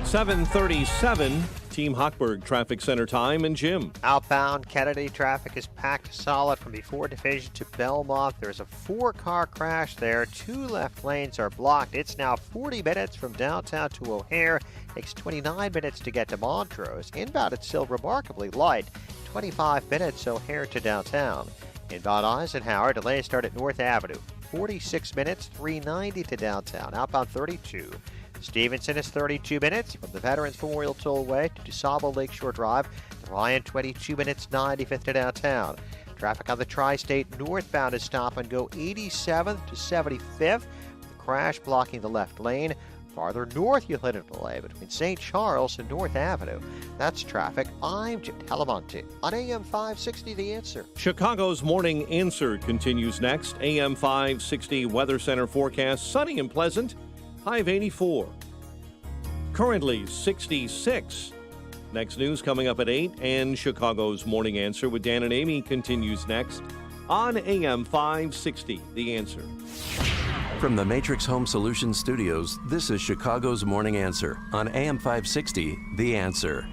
7:37, Team Hochberg Traffic Center time, and Jim. Outbound Kennedy traffic is packed solid from before Division to Belmont. There's a 4-car crash there. 2 left lanes are blocked. It's now 40 minutes from downtown to O'Hare. Takes 29 minutes to get to Montrose. Inbound, it's still remarkably light. 25 minutes O'Hare to downtown. Inbound Eisenhower, delays start at North Avenue. 46 minutes, 390 to downtown. Outbound 32. Stevenson is 32 minutes from the Veterans Memorial Tollway to DuSable Lakeshore Drive. The Ryan, 22 minutes, 95th to downtown. Traffic on the Tri-State northbound is stop and go 87th to 75th. The crash blocking the left lane. Farther north, you'll hit a delay between St. Charles and North Avenue. That's traffic. I'm Jim Talamonte on AM 560, The Answer. Chicago's Morning Answer continues next. AM 560 Weather Center forecast, sunny and pleasant. High of 84. Currently 66. Next news coming up at 8, and Chicago's Morning Answer with Dan and Amy continues next on AM 560, The Answer. From the Matrix Home Solutions Studios, this is Chicago's Morning Answer on AM 560, The Answer.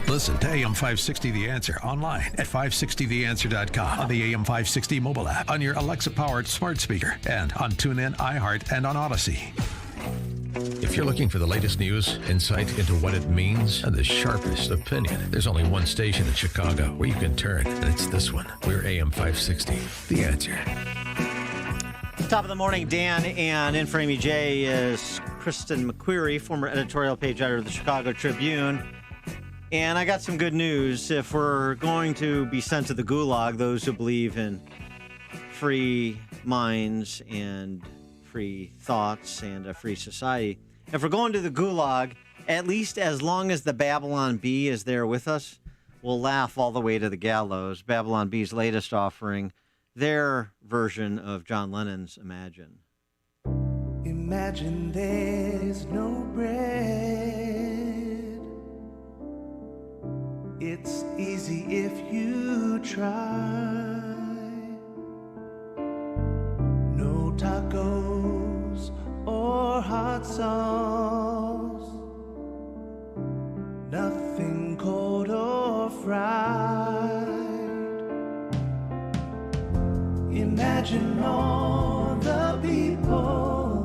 Listen to AM 560 The Answer online at 560theanswer.com, on the AM 560 mobile app, on your Alexa-powered smart speaker, and on TuneIn, iHeart, and on Odyssey. If you're looking for the latest news, insight into what it means, and the sharpest opinion, there's only one station in Chicago where you can turn, and it's this one. We're AM 560 The Answer. Top of the morning, Dan, and in for Amy J is Kristen McQuarrie, former editorial page editor of the Chicago Tribune. And I got some good news. If we're going to be sent to the gulag, those who believe in free minds and free thoughts and a free society, if we're going to the gulag, at least as long as the Babylon Bee is there with us, we'll laugh all the way to the gallows. Babylon Bee's latest offering, their version of John Lennon's Imagine. Imagine there's no bread. It's easy if you try. No tacos or hot sauce. Nothing cold or fried. Imagine all the people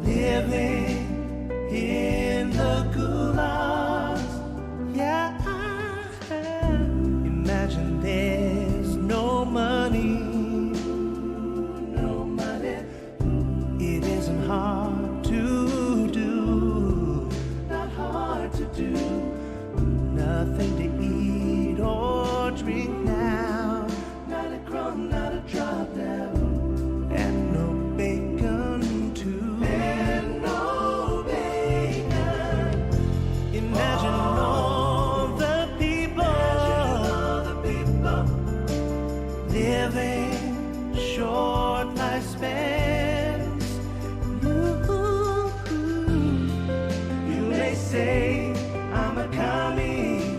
living in the gulags. Yeah, imagine there's no money. No money. It isn't hard to do. Not hard to do. Nothing to eat or drink now. Not a crumb, not a drop now. And no bacon too. And no bacon. Imagine all the people. Imagine all the people living short lifespans. You may say I'm a commie,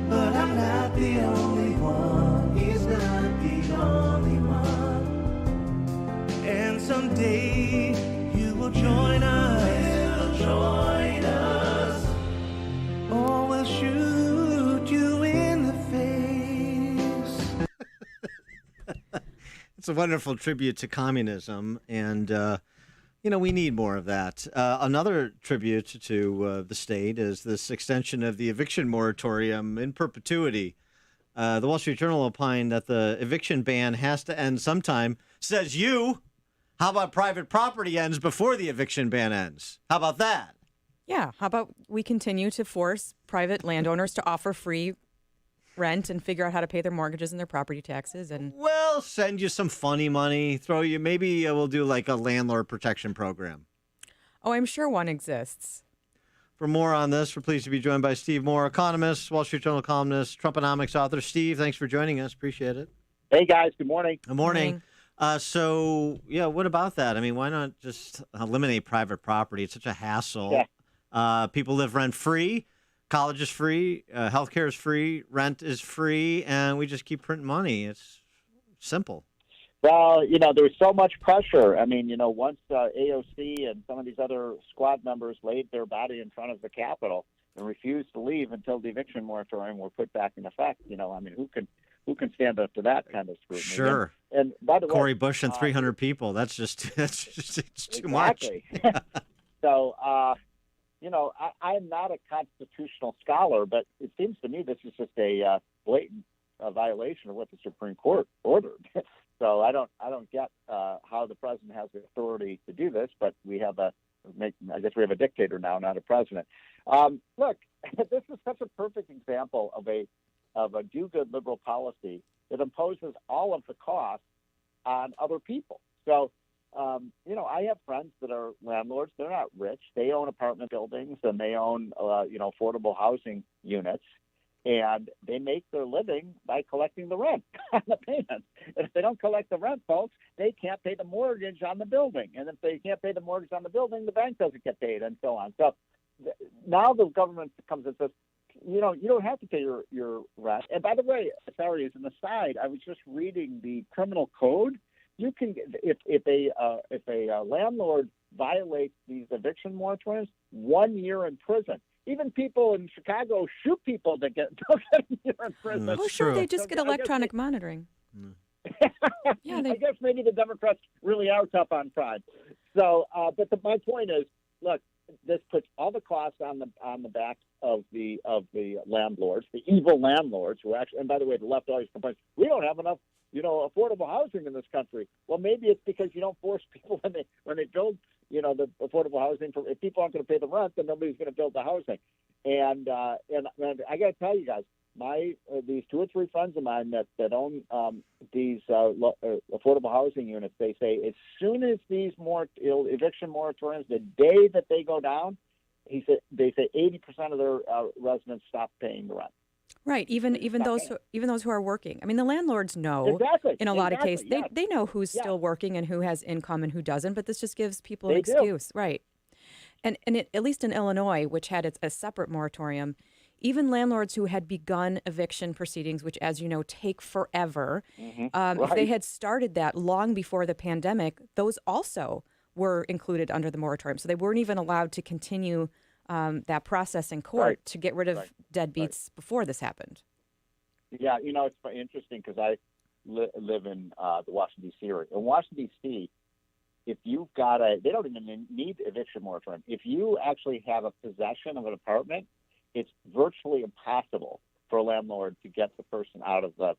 but I'm not the only one. He's not the only one. And someday you will join us. Join us. Or we'll shoot you in the face. It's a wonderful tribute to communism, and, we need more of that. Another tribute to the state is this extension of the eviction moratorium in perpetuity. The Wall Street Journal opined that the eviction ban has to end sometime. Says you. How about private property ends before the eviction ban ends? How about that? Yeah. How about we continue to force private landowners to offer free rent and figure out how to pay their mortgages and their property taxes? And We'll send you some funny money. Maybe we'll do like a landlord protection program. oh, I'm sure one exists. For more on this, we're pleased to be joined by Steve Moore, economist, Wall Street Journal columnist, Trumponomics author. Steve, thanks for joining us. Appreciate it. Hey, guys. Good morning. Good morning. What about that? I mean, why not just eliminate private property? It's such a hassle. Yeah. People live rent-free. College is free. Healthcare is free. Rent is free. And we just keep printing money. It's simple. Well, there was so much pressure. I mean, once AOC and some of these other squad members laid their body in front of the Capitol and refused to leave until the eviction moratorium were put back in effect, I mean, who can stand up to that kind of scrutiny? Sure. And by the way, Cory Bush and 300 people. That's just it's too much. So, I'm not a constitutional scholar, but it seems to me this is just a blatant violation of what the Supreme Court ordered. So I don't get how the president has the authority to do this, but I guess we have a dictator now, not a president. Look, this is such a perfect example of a do-good liberal policy that imposes all of the costs on other people. So, I have friends that are landlords. They're not rich. They own apartment buildings and they own, affordable housing units. And they make their living by collecting the rent on the payments. And if they don't collect the rent, folks, they can't pay the mortgage on the building. And if they can't pay the mortgage on the building, the bank doesn't get paid, and so on. So now the government comes and says, you don't have to pay your rent. And by the way, sorry, as an aside, I was just reading the criminal code. You can, if a landlord violates these eviction moratoriums, 1 year in prison. Even people in Chicago shoot people that get a year in prison. Oh, sure, they just get electronic monitoring. Yeah, I guess maybe the Democrats really are tough on crime. So, but my point is, look, this puts all the costs on the back of the landlords, the evil landlords who actually. And by the way, the left always complains we don't have enough, affordable housing in this country. Well, maybe it's because you don't force people when they build, the affordable housing. If people aren't going to pay the rent, then nobody's going to build the housing. And I got to tell you guys, these 2 or 3 friends of mine that own these affordable housing units, they say as soon as these eviction moratoriums, the day that they go down, they say 80% of their residents stop paying the rent. Right, even those who are working. I mean, the landlords know in a lot of cases they know who's still working and who has income and who doesn't. But this just gives people an excuse, right? And at least in Illinois, which had a separate moratorium, even landlords who had begun eviction proceedings, which, as you know, take forever, if they had started that long before the pandemic, those also were included under the moratorium. So they weren't even allowed to continue that process in court to get rid of deadbeats before this happened. Yeah, it's quite interesting because I live in the Washington, D.C. area. In Washington, D.C., if you've got they don't even need eviction moratorium. If you actually have a possession of an apartment, it's virtually impossible for a landlord to get the person out of the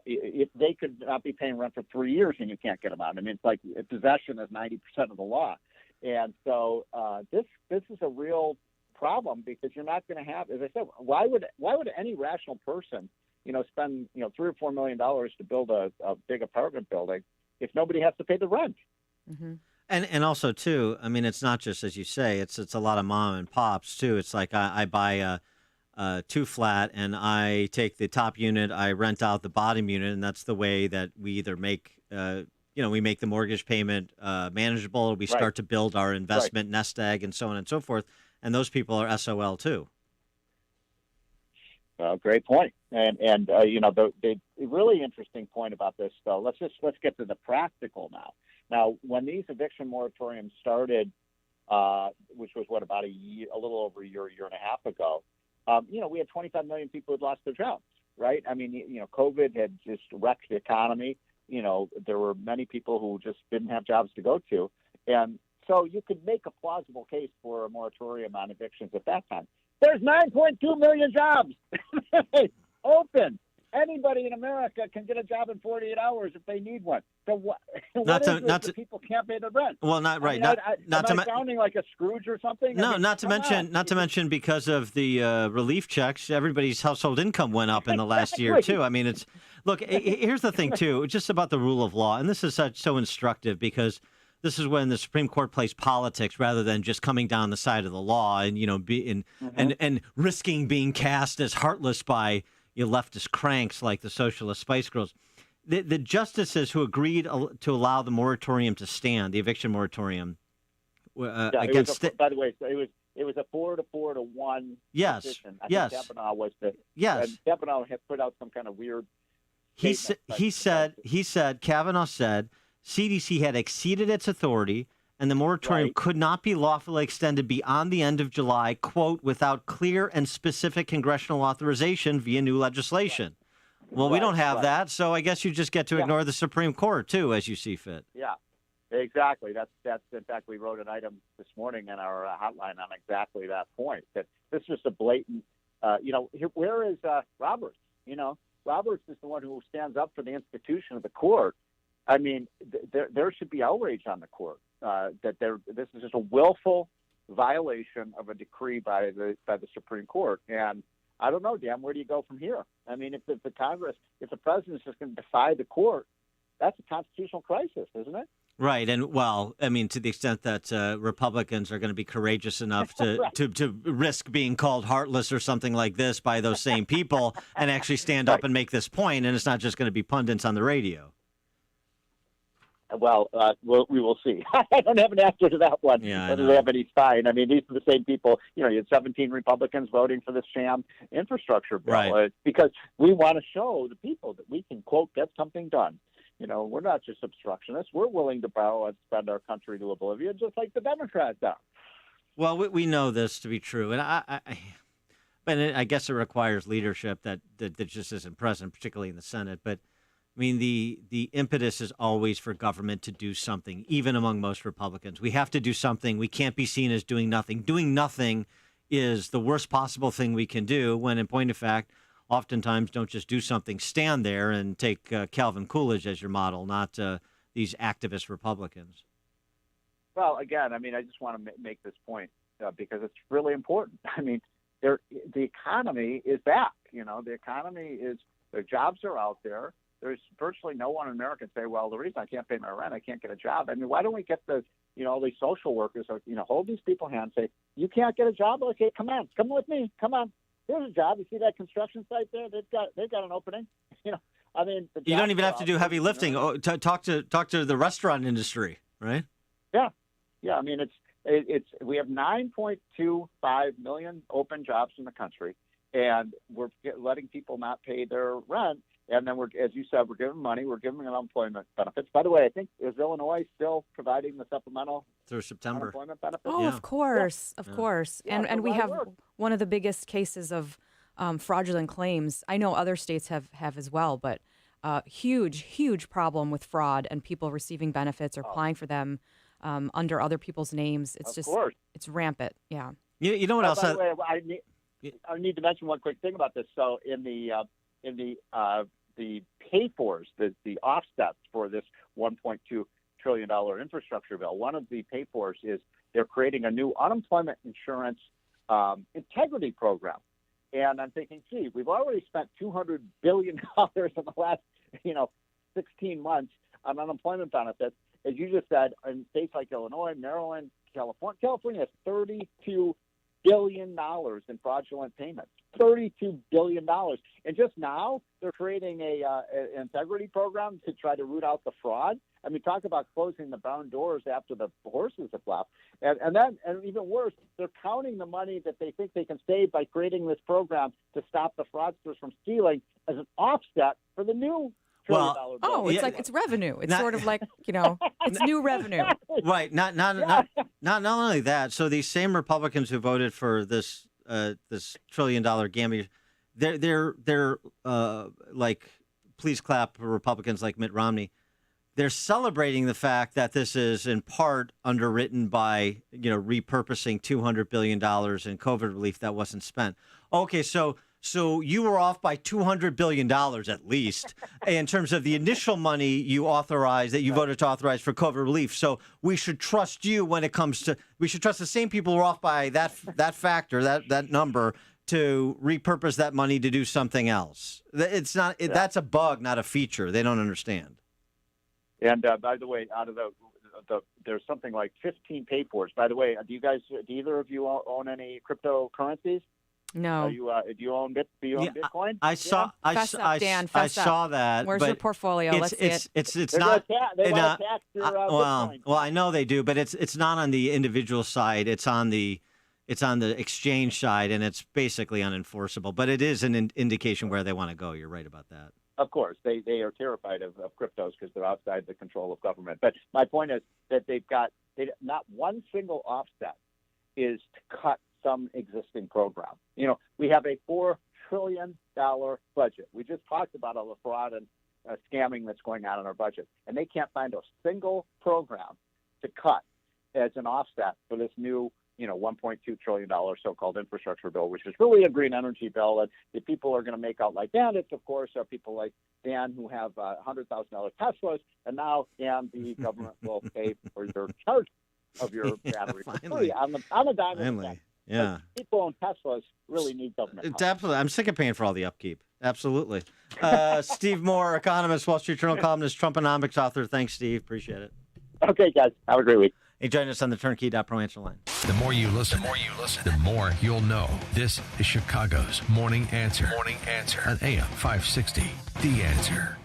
if they could not be paying rent for 3 years and you can't get them out. I mean, it's like possession is 90% of the law. And so this is a real problem because you're not going to have, as I said, why would any rational person, spend, $3 or $4 million to build a big apartment building if nobody has to pay the rent? Mm-hmm. And also too, I mean, it's not just as you say, it's a lot of mom and pops too. It's like I buy a 2-flat and I take the top unit, I rent out the bottom unit, and that's the way that we either make we make the mortgage payment manageable. We start to build our investment nest egg and so on and so forth. And those people are SOL too. Great point. And the really interesting point about this, though, let's get to the practical now. Now, when these eviction moratoriums started, which was about a little over a year and a half ago, we had 25 million people who had lost their jobs, right? I mean, COVID had just wrecked the economy. There were many people who just didn't have jobs to go to. And so you could make a plausible case for a moratorium on evictions at that time. There's 9.2 million jobs open. Anybody in America can get a job in 48 hours if they need one. So people can't pay the rent? Well, not right. Am I sounding like a Scrooge or something? No, not to mention because of the relief checks, everybody's household income went up in the last year too. I mean, here's the thing too, just about the rule of law, and this is so instructive because this is when the Supreme Court plays politics rather than just coming down the side of the law and and risking being cast as heartless by leftist cranks like the socialist Spice Girls. The justices who agreed to allow the moratorium to stand, the eviction moratorium, against. By the way, it was a 4 to 1 yes, position. Yes. Kavanaugh was the. Yes. And Kavanaugh had put out some kind of weird He said Kavanaugh said CDC had exceeded its authority and the moratorium could not be lawfully extended beyond the end of July, quote, without clear and specific congressional authorization via new legislation. Well, we don't have that, so I guess you just get to ignore the Supreme Court, too, as you see fit. Yeah, exactly. That's in fact, we wrote an item this morning in our hotline on exactly that point, that this is a blatant, where is Roberts? Roberts is the one who stands up for the institution of the court. I mean, there should be outrage on the court that this is just a willful violation of a decree by the Supreme Court. And I don't know, Dan, where do you go from here? I mean, if the president is just going to defy the court, that's a constitutional crisis, isn't it? Right. And, well, I mean, to the extent that Republicans are going to be courageous enough to risk being called heartless or something like this by those same people and actually stand up and make this point, and it's not just going to be pundits on the radio. Well, we will see. I don't have an answer to that one. Yeah, whether they have any spine. I mean, these are the same people. You had 17 Republicans voting for this sham infrastructure bill because we want to show the people that we can, quote, get something done. We're not just obstructionists. We're willing to borrow and spend our country to oblivion, just like the Democrats are. Well, we know this to be true, and I guess it requires leadership that just isn't present, particularly in the Senate. But I mean, the impetus is always for government to do something, even among most Republicans. We have to do something. We can't be seen as doing nothing. Doing nothing is the worst possible thing we can do when, in point of fact, oftentimes don't just do something, stand there and take Calvin Coolidge as your model, not these activist Republicans. Well, again, I mean, I just want to make this point because it's really important. I mean, the economy is back. The economy is, their jobs are out there. There's virtually no one in America say, well, the reason I can't pay my rent, I can't get a job. I mean, why don't we get all these social workers, hold these people hands, say, you can't get a job? Okay, come with me, come on. Here's a job. You see that construction site there? They've got an opening. I mean, you don't even have to do heavy lifting. Talk to the restaurant industry, right? Yeah. I mean, it's we have 9.25 million open jobs in the country, and we're letting people not pay their rent. And then as you said, we're giving money. We're giving them unemployment benefits. By the way, I think, is Illinois still providing the supplemental through September unemployment benefits? Oh, yeah. Of course. Yeah, and we have one of the biggest cases of fraudulent claims. I know other states have as well, but huge problem with fraud and people receiving benefits or applying for them under other people's names. It's it's rampant. Yeah. You know what else? By the way, I need to mention one quick thing about this. So in the pay-fors, the offsets for this $1.2 trillion infrastructure bill, one of the pay-fors is they're creating a new unemployment insurance integrity program. And I'm thinking, gee, we've already spent $200 billion in the last 16 months on unemployment benefits. As you just said, in states like Illinois, Maryland, California has $32 billion in fraudulent payments. $32 billion. And just now, they're creating an integrity program to try to root out the fraud. I mean, talk about closing the barn doors after the horses have left. And even worse, they're counting the money that they think they can save by creating this program to stop the fraudsters from stealing as an offset for the new $1 trillion bill. Oh, it's like it's revenue. It's sort of like, it's new revenue. Right. Not only that. So these same Republicans who voted for this $1 trillion gamble, they're like, please clap for Republicans like Mitt Romney. They're celebrating the fact that this is in part underwritten by, repurposing $200 billion in COVID relief that wasn't spent. Okay, so you were off by $200 billion at least in terms of the initial money you authorized, that you voted to authorize for COVID relief. So we should trust you when it comes to, we should trust the same people who are off by that factor, that number, to repurpose that money to do something else. It's not, that's a bug, not a feature. They don't understand. And by the way, out of there's something like 15 pay-fors. By the way, do either of you own any cryptocurrencies? No. Do you own Bitcoin? I saw that. Where's your portfolio? Let's see it. It's not. They want to tax your Bitcoin. Well, I know they do, but it's not on the individual side. It's on the exchange side, and it's basically unenforceable. But it is an indication where they want to go. You're right about that. Of course, they are terrified of cryptos because they're outside the control of government. But my point is that not one single offset is to cut some existing program. We have a $4 trillion budget. We just talked about all the fraud and scamming that's going on in our budget, and they can't find a single program to cut as an offset for this new $1.2 trillion so-called infrastructure bill, which is really a green energy bill. And the people are going to make out like bandits, of course, are people like Dan who have $100,000 Teslas, and now, Dan, the government will pay for your charge of your battery on the dime. Finally. Yeah. But people own Teslas really need government help. Definitely. I'm sick of paying for all the upkeep. Absolutely. Steve Moore, economist, Wall Street Journal columnist, Trumponomics author. Thanks, Steve. Appreciate it. Okay, guys. Have a great week. Hey, join us on the Turnkey.pro answer line. The more you listen, the more you'll know. This is Chicago's Morning Answer. On AM 560, The Answer.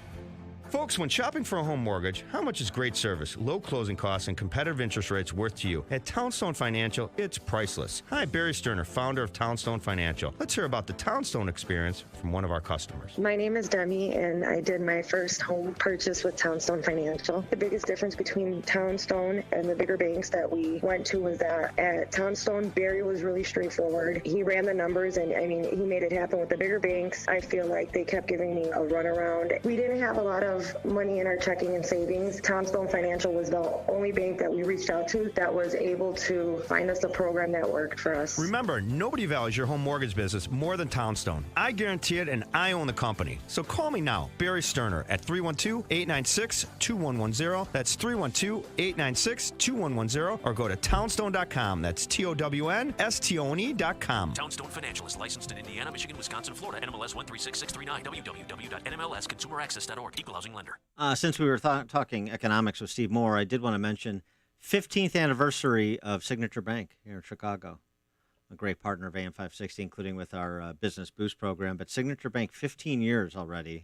Folks, when shopping for a home mortgage, how much is great service, low closing costs, and competitive interest rates worth to you? At Townstone Financial, it's priceless. Hi, Barry Sterner, founder of Townstone Financial. Let's hear about the Townstone experience from one of our customers. My name is Demi, and I did my first home purchase with Townstone Financial. The biggest difference between Townstone and the bigger banks that we went to was that at Townstone, Barry was really straightforward. He ran the numbers, and he made it happen. With the bigger banks, I feel like they kept giving me a runaround. We didn't have a lot of money in our checking and savings. Townstone Financial was the only bank that we reached out to that was able to find us a program that worked for us. Remember, nobody values your home mortgage business more than Townstone. I guarantee it, and I own the company. So call me now, Barry Sterner, at 312-896-2110. That's 312-896-2110. Or go to townstone.com. That's TOWNSTONE.com. Townstone Financial is licensed in Indiana, Michigan, Wisconsin, Florida. NMLS 136639. www.nmlsconsumeraccess.org. Equal housing lender. Since we were talking economics with Steve Moore, I did want to mention 15th anniversary of Signature Bank here in Chicago, a great partner of AM 560, including with our Business Boost program. But Signature Bank, 15 years already.